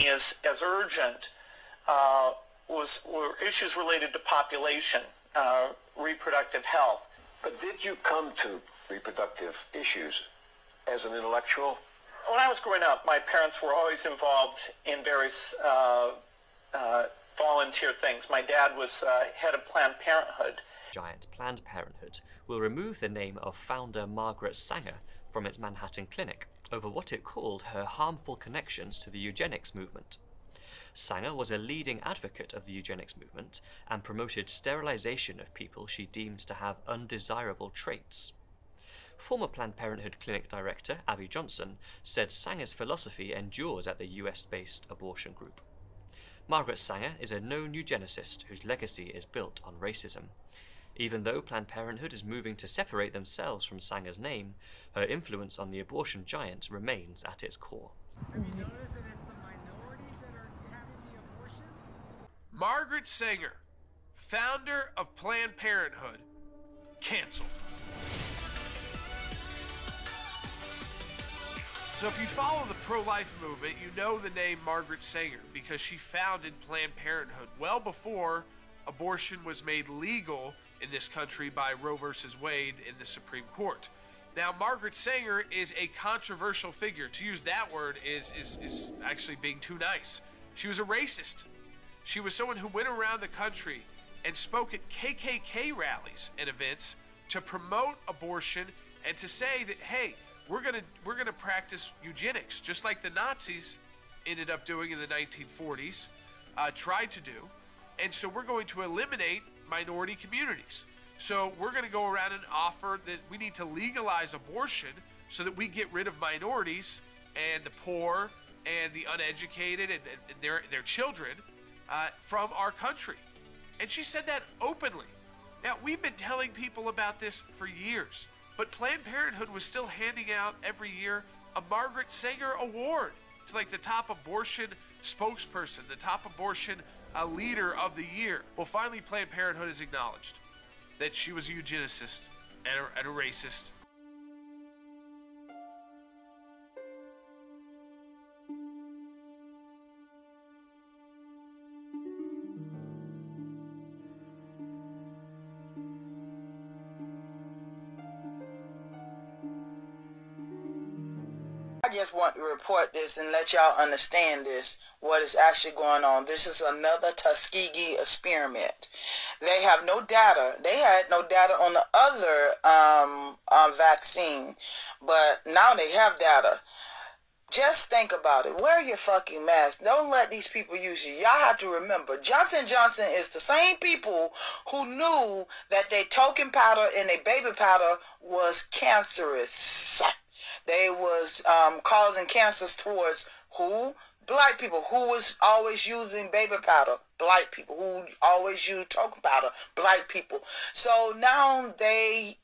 as urgent were issues related to population, reproductive health. But did you come to reproductive issues as an intellectual? When I was growing up, my parents were always involved in various volunteer things. My dad was head of Planned Parenthood. Giant Planned Parenthood will remove the name of founder Margaret Sanger from its Manhattan clinic over what it called her harmful connections to the eugenics movement. Sanger was a leading advocate of the eugenics movement and promoted sterilization of people she deemed to have undesirable traits. Former Planned Parenthood clinic director Abby Johnson said Sanger's philosophy endures at the US-based abortion group. Margaret Sanger is a known eugenicist whose legacy is built on racism. Even though Planned Parenthood is moving to separate themselves from Sanger's name, her influence on the abortion giant remains at its core. Have you noticed that it's the minorities that are having the abortions? Margaret Sanger, founder of Planned Parenthood, canceled. So if you follow the pro-life movement, you know the name Margaret Sanger because she founded Planned Parenthood well before abortion was made legal in this country by Roe versus Wade in the Supreme Court. Now, Margaret Sanger is a controversial figure. To use that word is actually being too nice. She was a racist. She was someone who went around the country and spoke at KKK rallies and events to promote abortion and to say that, hey, we're gonna practice eugenics, just like the Nazis ended up doing in the 1940s, tried to do. And so we're going to eliminate minority communities. So we're going to go around and offer that we need to legalize abortion so that we get rid of minorities and the poor and the uneducated and their children from our country. And she said that openly. Now, we've been telling people about this for years, but Planned Parenthood was still handing out every year a Margaret Sanger Award to like the top abortion spokesperson, the top abortion leader of the year. Well, finally, Planned Parenthood has acknowledged that she was a eugenicist and a racist. I just want to report this and let y'all understand this, what is actually going on. This is another Tuskegee experiment. They have no data. They had no data on the other vaccine, but now they have data. Just think about it. Wear your fucking mask. Don't let these people use you. Y'all have to remember, Johnson & Johnson is the same people who knew that their token powder and their baby powder was cancerous. They was causing cancers towards who? Black people. Who was always using baby powder? Black people. Who always used token powder? Black people. So now they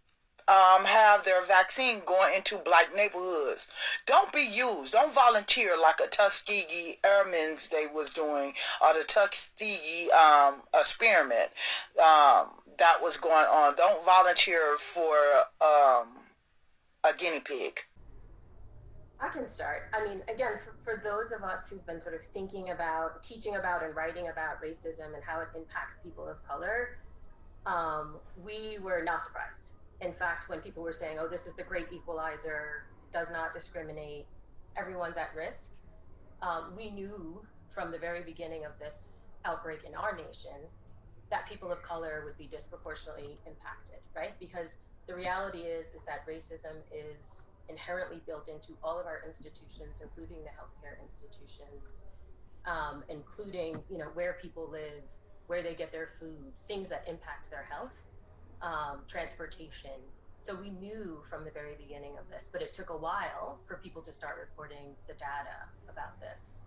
have their vaccine going into black neighborhoods. Don't be used. Don't volunteer like a Tuskegee Airmen's they was doing, or the Tuskegee experiment that was going on. Don't volunteer for a guinea pig. I can start. I mean, again, for those of us who've been sort of thinking about, teaching about, and writing about racism and how it impacts people of color, we were not surprised. In fact, when people were saying, oh, this is the great equalizer, does not discriminate, everyone's at risk, we knew from the very beginning of this outbreak in our nation that people of color would be disproportionately impacted, right? Because the reality is that racism is inherently built into all of our institutions, including the healthcare institutions, including, you know, where people live, where they get their food, things that impact their health, transportation. So we knew from the very beginning of this, but it took a while for people to start reporting the data about this.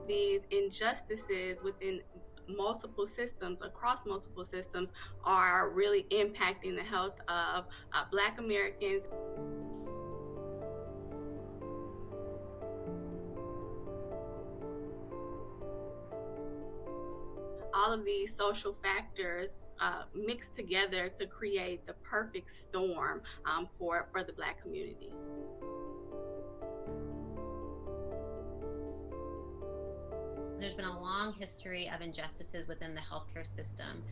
These injustices within multiple systems, across multiple systems, are really impacting the health of Black Americans. All of these social factors mixed together to create the perfect storm for the Black community. There's been a long history of injustices within the healthcare system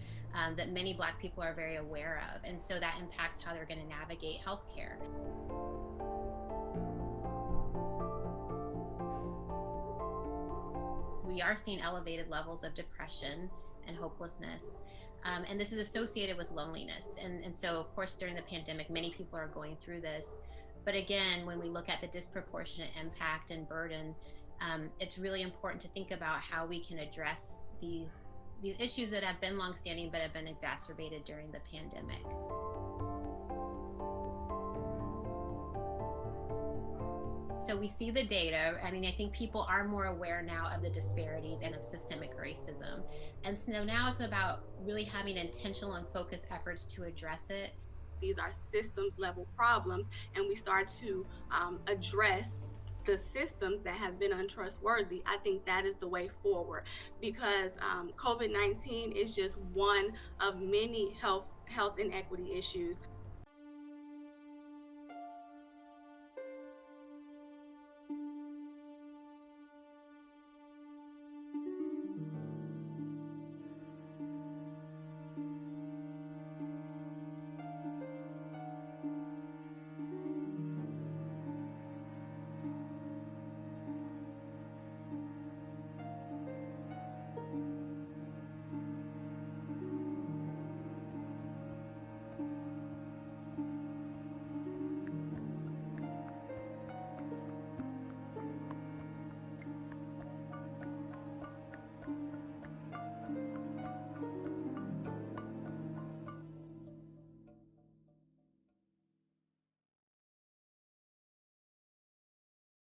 that many Black people are very aware of, and so that impacts how they're going to navigate healthcare. We are seeing elevated levels of depression and hopelessness, and this is associated with loneliness. And so, of course, during the pandemic, many people are going through this. But again, when we look at the disproportionate impact and burden, it's really important to think about how we can address these issues that have been longstanding but have been exacerbated during the pandemic. So we see the data. I mean, I think people are more aware now of the disparities and of systemic racism. And so now it's about really having intentional and focused efforts to address it. These are systems level problems, and we start to address the systems that have been untrustworthy. I think that is the way forward, because COVID-19 is just one of many health inequity issues